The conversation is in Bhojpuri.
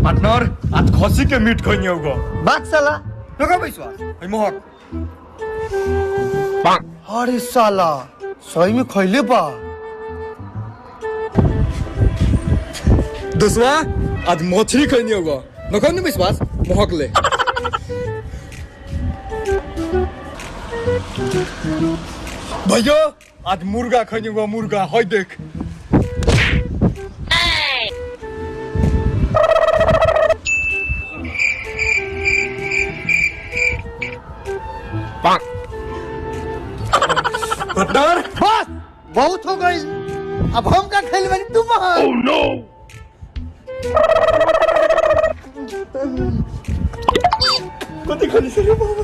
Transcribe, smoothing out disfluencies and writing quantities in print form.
पार्टनर आज खसी के मीट खइनी होगो बात साला नका विश्वास है मोहक अरे साला सही में खैले बा दोस्तवा आज मछली खइनी होगो नका न विश्वास मोहक ले भैया आज मुर्गा खइनी होगो मुर्गा होय देख पार्टनर बस बहुत हो गई अब हम का खेल वाली तुम ओह नो कति खाली से बाबा